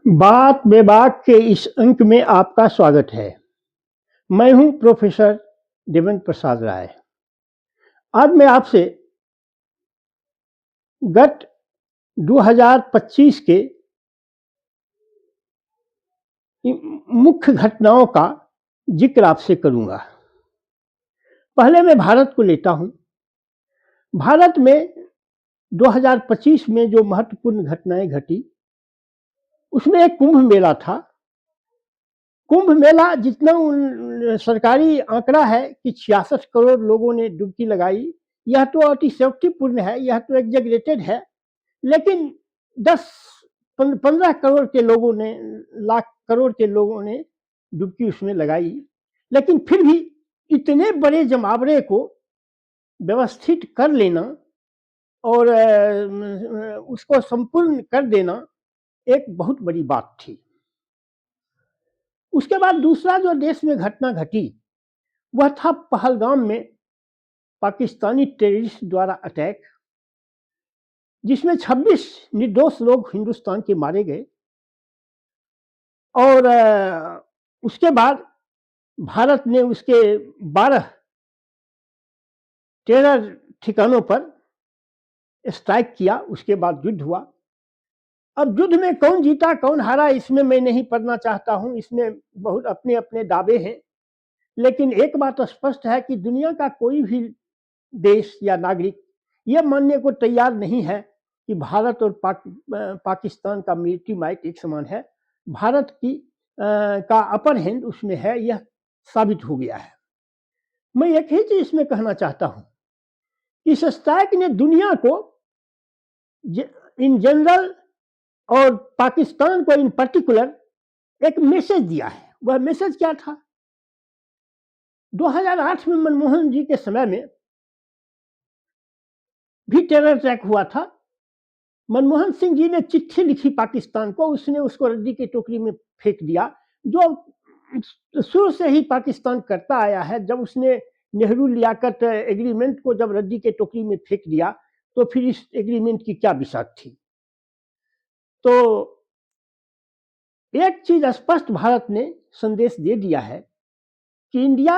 बात बेबाक के इस अंक में आपका स्वागत है। मैं हूं प्रोफेसर देवेंद्र प्रसाद राय। आज मैं आपसे गत 2025 के मुख्य घटनाओं का जिक्र आपसे करूंगा। पहले मैं भारत को लेता हूं। भारत में 2025 में जो महत्वपूर्ण घटनाएं घटी, उसमें एक कुंभ मेला था। कुंभ मेला जितना सरकारी आंकड़ा है कि 66 करोड़ लोगों ने डुबकी लगाई, यह तो अतिशयोक्तिपूर्ण है, यह तो एग्जेगरेटेड है। लेकिन 10-15 करोड़ के लोगों ने, लाख करोड़ के लोगों ने डुबकी उसमें लगाई। लेकिन फिर भी इतने बड़े जमावड़े को व्यवस्थित कर लेना और उसको संपूर्ण कर देना एक बहुत बड़ी बात थी। उसके बाद दूसरा जो देश में घटना घटी वह था पहलगाम में पाकिस्तानी टेररिस्ट द्वारा अटैक, जिसमें 26 निर्दोष लोग हिंदुस्तान के मारे गए। और उसके बाद भारत ने उसके 12 टेरर ठिकानों पर स्ट्राइक किया। उसके बाद युद्ध हुआ। अब युद्ध में कौन जीता कौन हारा इसमें मैं नहीं पढ़ना चाहता हूं, इसमें बहुत अपने अपने दावे हैं। लेकिन एक बात स्पष्ट है कि दुनिया का कोई भी देश या नागरिक यह मानने को तैयार नहीं है कि भारत और पाकिस्तान का मिलिट्री माइट एक समान है। भारत की का अपर हैंड उसमें है, यह साबित हो गया है। मैं एक ही चीज इसमें कहना चाहता हूं, इस स्ट्राइक ने दुनिया को इन जनरल और पाकिस्तान को इन पर्टिकुलर एक मैसेज दिया है। वह मैसेज क्या था? 2008 में मनमोहन जी के समय में भी टेरर अटैक हुआ था। मनमोहन सिंह जी ने चिट्ठी लिखी पाकिस्तान को, उसने उसको रद्दी की टोकरी में फेंक दिया, जो शुरू से ही पाकिस्तान करता आया है। जब उसने नेहरू लियाकत एग्रीमेंट को जब रद्दी के टोकरी में फेंक दिया, तो फिर इस एग्रीमेंट की क्या बिसात थी? तो एक चीज स्पष्ट भारत ने संदेश दे दिया है कि India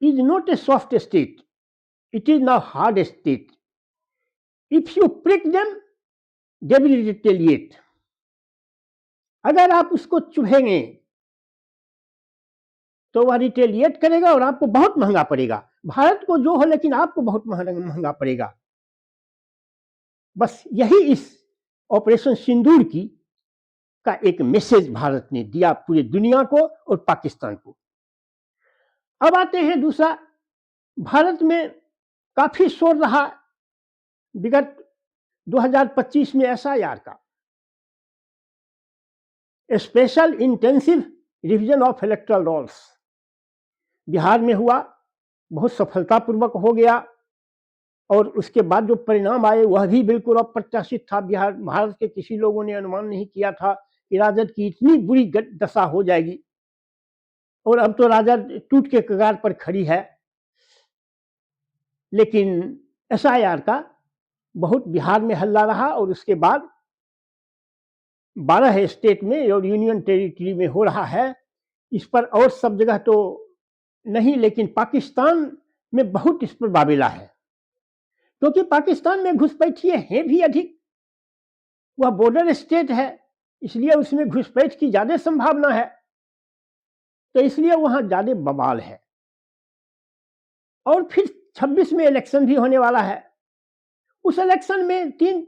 is not a soft state, it is now hard state. If you prick them they will retaliate. अगर आप उसको चुभेंगे तो वह रिटेलिएट करेगा और आपको बहुत महंगा पड़ेगा। भारत को जो हो, लेकिन आपको बहुत महंगा पड़ेगा। बस यही इस ऑपरेशन सिंदूर की का एक मैसेज भारत ने दिया पूरी दुनिया को और पाकिस्तान को। अब आते हैं दूसरा। भारत में काफी शोर रहा विगत 2025 में एसआईआर का, special intensive revision of electoral rolls. Bihar में हुआ, बहुत सफलतापूर्वक हो गया, और उसके बाद जो परिणाम आए वह भी बिल्कुल अप्रत्याशित था। बिहार भारत के किसी लोगों ने अनुमान नहीं किया था कि राजद की इतनी बुरी दशा हो जाएगी, और अब तो राजद टूट के कगार पर खड़ी है। लेकिन एसआईआर का बहुत बिहार में हल्ला रहा, और उसके बाद 12 स्टेट में और यूनियन टेरिटरी में हो रहा है इस पर, और सब जगह तो नहीं, लेकिन पाकिस्तान में बहुत इस पर बाबिला है, क्योंकि पाकिस्तान में घुसपैठिए हैं भी अधिक। वह बॉर्डर स्टेट है, इसलिए उसमें घुसपैठ की ज्यादा संभावना है, तो इसलिए वहां ज्यादा बवाल है। और फिर 26 में इलेक्शन भी होने वाला है। उस इलेक्शन में 3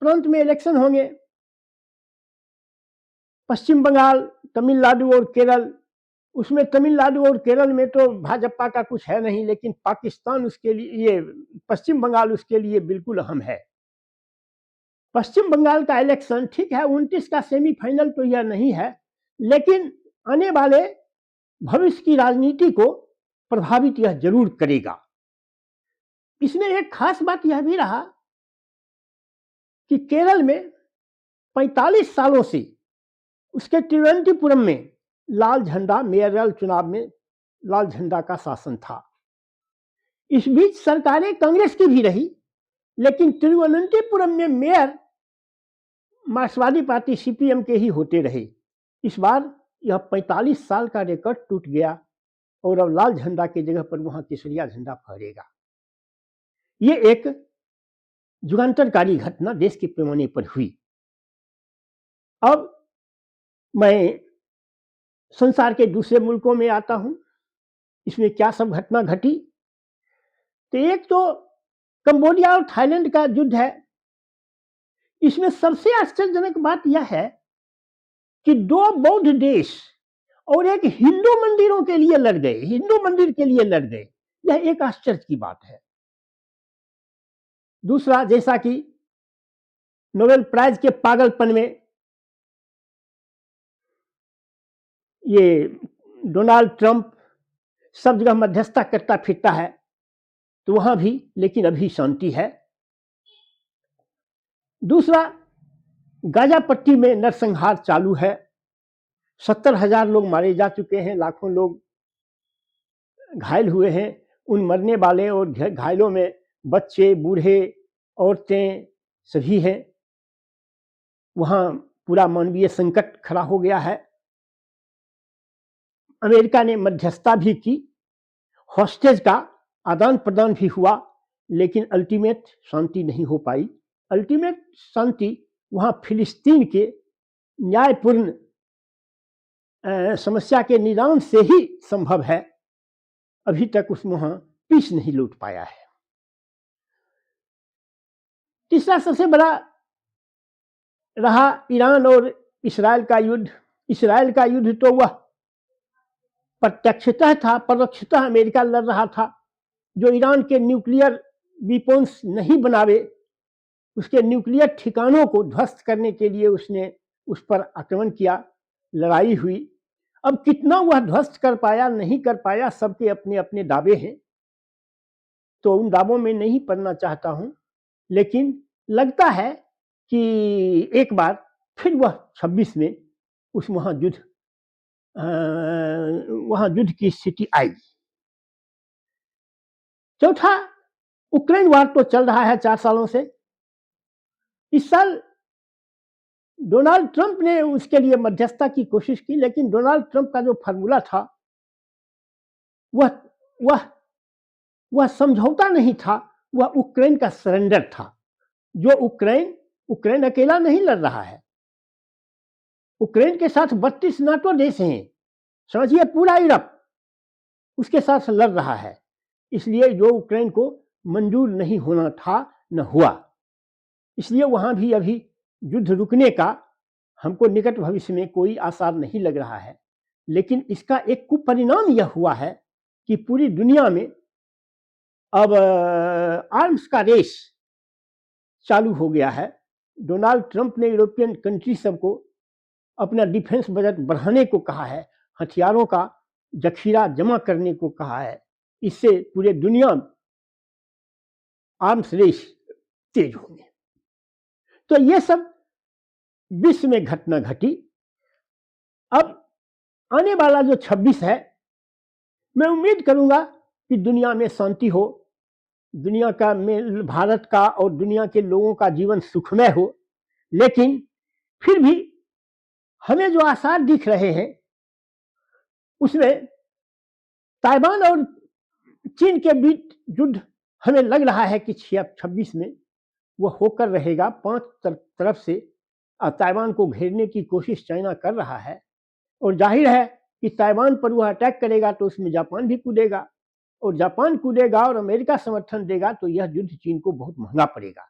प्रांत में इलेक्शन होंगे, पश्चिम बंगाल, तमिलनाडु और केरल। उसमें तमिलनाडु और केरल में तो भाजपा का कुछ है नहीं, लेकिन पाकिस्तान उसके लिए, पश्चिम बंगाल उसके लिए बिल्कुल अहम है। पश्चिम बंगाल का इलेक्शन ठीक है, 29 का सेमीफाइनल तो यह नहीं है, लेकिन आने वाले भविष्य की राजनीति को प्रभावित यह जरूर करेगा। इसमें एक खास बात यह भी रहा कि केरल में 45 सालों से उसके तिरुवनंतपुरम में लाल झंडा, मेयरल चुनाव में लाल झंडा का शासन था। इस बीच सरकारें कांग्रेस की भी रही, लेकिन तिरुवनंतपुरम में मेयर मार्क्सवादी पार्टी सीपीएम के ही होते रहे। इस बार यह 45 साल का रिकॉर्ड टूट गया और अब लाल झंडा की जगह पर वहां केसरिया झंडा फहरेगा। ये एक युगांतरकारी घटना देश के पैमाने पर हुई। अब मैं संसार के दूसरे मुल्कों में आता हूं, इसमें क्या सब घटना घटी। तो एक तो कंबोडिया और थाईलैंड का युद्ध है। इसमें सबसे आश्चर्यजनक बात यह है कि दो बौद्ध देश और एक हिंदू मंदिरों के लिए लड़ गए, हिंदू मंदिर के लिए लड़ गए। यह एक आश्चर्य की बात है। दूसरा, जैसा कि नोबेल प्राइज के पागलपन में ये डोनाल्ड ट्रंप सब जगह मध्यस्थता करता फिरता है, तो वहां भी लेकिन अभी शांति है। दूसरा, गाजा पट्टी में नरसंहार चालू है। 70,000 लोग मारे जा चुके हैं, लाखों लोग घायल हुए हैं। उन मरने वाले और घायलों में बच्चे, बूढ़े, औरतें सभी हैं। वहां पूरा मानवीय संकट खड़ा हो गया है। अमेरिका ने मध्यस्थता भी की, हॉस्टेज का आदान प्रदान भी हुआ, लेकिन अल्टीमेट शांति नहीं हो पाई। अल्टीमेट शांति वहां फिलिस्तीन के न्यायपूर्ण समस्या के निदान से ही संभव है। अभी तक उसमें वहां पीस नहीं लौट पाया है। तीसरा सबसे बड़ा रहा ईरान और इस्राएल का युद्ध। इस्राएल का युद्ध तो वह प्रत्यक्षतः था, परोक्षतः अमेरिका लड़ रहा था। जो ईरान के न्यूक्लियर वेपन्स नहीं बनावे, उसके न्यूक्लियर ठिकानों को ध्वस्त करने के लिए उसने उस पर आक्रमण किया, लड़ाई हुई। अब कितना वह ध्वस्त कर पाया नहीं कर पाया, सबके अपने अपने दावे हैं, तो उन दावों में नहीं पड़ना चाहता हूं। लेकिन लगता है कि एक बार फिर वह 26 में उस वहां युद्ध की स्थिति आई। चौथा, उक्रेन वार तो चल रहा है 4 सालों से। इस साल डोनाल्ड ट्रंप ने उसके लिए मध्यस्थता की कोशिश की, लेकिन डोनाल्ड ट्रंप का जो फार्मूला था वह वह वह समझौता नहीं था, वह उक्रेन का सरेंडर था। जो उक्रेन अकेला नहीं लड़ रहा है। उक्रेन के साथ 32 नाटो देश हैं, समझिए पूरा यूरोप उसके साथ लड़ रहा है। इसलिए जो उक्रेन को मंजूर नहीं होना था न हुआ। इसलिए वहां भी अभी युद्ध रुकने का हमको निकट भविष्य में कोई आसार नहीं लग रहा है। लेकिन इसका एक कुपरिणाम यह हुआ है कि पूरी दुनिया में अब आर्म्स का रेस चालू हो गया है। डोनाल्ड ट्रंप ने यूरोपियन कंट्री सबको अपना डिफेंस बजट बढ़ाने को कहा है, हथियारों का जखीरा जमा करने को कहा है। इससे पूरे दुनिया में आर्म्स रेस तेज होंगे। तो ये सब विश्व में घटना घटी। अब आने वाला जो 26 है, मैं उम्मीद करूंगा कि दुनिया में शांति हो, दुनिया का में भारत का और दुनिया के लोगों का जीवन सुखमय हो। लेकिन फिर भी हमें जो आसार दिख रहे हैं उसमें ताइवान और चीन के बीच युद्ध हमें लग रहा है कि 26 में वह होकर रहेगा। 5 तरफ से ताइवान को घेरने की कोशिश चाइना कर रहा है, और जाहिर है कि ताइवान पर वह अटैक करेगा तो उसमें जापान भी कूदेगा, और जापान कूदेगा और अमेरिका समर्थन देगा, तो यह युद्ध चीन को बहुत महंगा पड़ेगा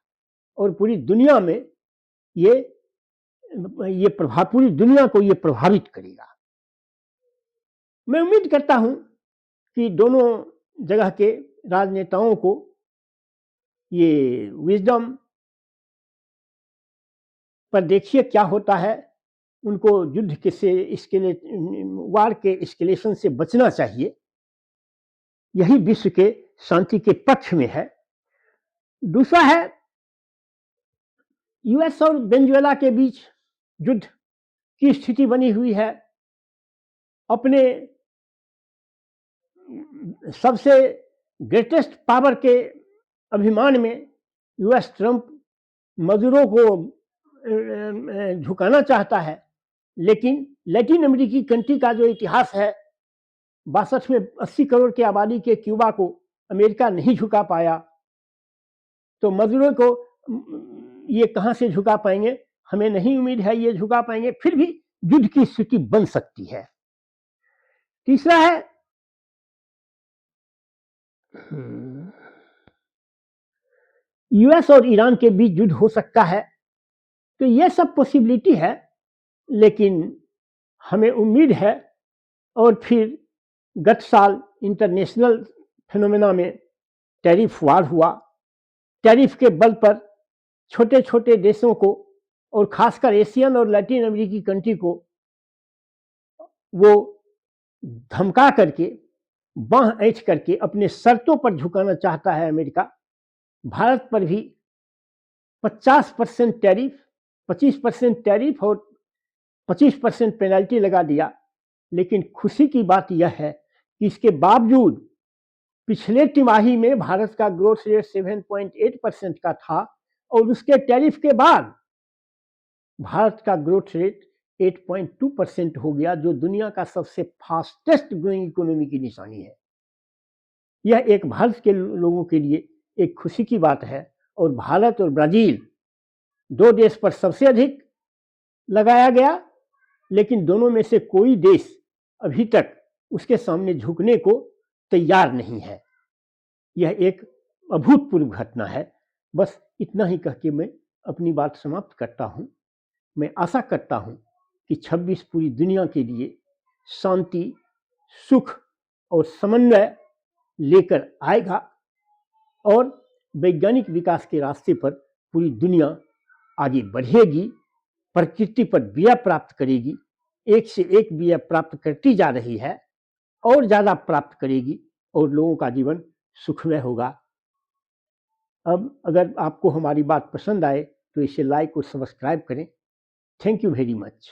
और पूरी दुनिया में ये प्रभाव, पूरी दुनिया को ये प्रभावित करेगा। मैं उम्मीद करता हूं कि दोनों जगह के राजनेताओं को ये विजडम पर देखिए क्या होता है। उनको युद्ध के से वार के एस्केलेशन से बचना चाहिए। यही विश्व के शांति के पक्ष में है। दूसरा है यूएस और वेनेजुएला के बीच युद्ध की स्थिति बनी हुई है। अपने सबसे ग्रेटेस्ट पावर के अभिमान में यूएस ट्रंप मदुरो को झुकाना चाहता है, लेकिन लैटिन अमेरिकी कंट्री का जो इतिहास है, 62 में 80 करोड़ की आबादी के क्यूबा को अमेरिका नहीं झुका पाया, तो मदुरो को ये कहां से झुका पाएंगे? हमें नहीं उम्मीद है ये झुका पाएंगे। फिर भी युद्ध की स्थिति बन सकती है। तीसरा है यूएस और ईरान के बीच युद्ध हो सकता है। तो ये सब पॉसिबिलिटी है, लेकिन हमें उम्मीद है। और फिर गत साल इंटरनेशनल फिनोमेना में टैरिफ वार हुआ। टैरिफ के बल पर छोटे छोटे देशों को और खासकर एशियन और लैटिन अमेरिकी कंट्री को वो धमका करके, बांह ऐंठ करके अपने शर्तों पर झुकाना चाहता है अमेरिका। भारत पर भी 50% टैरिफ, 25% टैरिफ और 25% पेनल्टी लगा दिया। लेकिन खुशी की बात यह है कि इसके बावजूद पिछले तिमाही में भारत का ग्रोथ रेट 7.8% का था और उसके टैरिफ के बाद भारत का ग्रोथ रेट 8.2% हो गया, जो दुनिया का सबसे फास्टेस्ट ग्रोइंग इकोनॉमी की निशानी है। यह एक भारत के लोगों के लिए एक खुशी की बात है। और भारत और ब्राजील 2 देश पर सबसे अधिक लगाया गया, लेकिन दोनों में से कोई देश अभी तक उसके सामने झुकने को तैयार नहीं है। यह एक अभूतपूर्व घटना है। बस इतना ही कह के मैं अपनी बात समाप्त करता हूँ। मैं आशा करता हूँ कि 26 पूरी दुनिया के लिए शांति, सुख और समन्वय लेकर आएगा और वैज्ञानिक विकास के रास्ते पर पूरी दुनिया आगे बढ़ेगी, प्रकृति पर विजय प्राप्त करेगी। एक से एक विजय प्राप्त करती जा रही है और ज़्यादा प्राप्त करेगी और लोगों का जीवन सुखमय होगा। अब अगर आपको हमारी बात पसंद आए तो इसे लाइक और सब्सक्राइब करें। Thank you very much.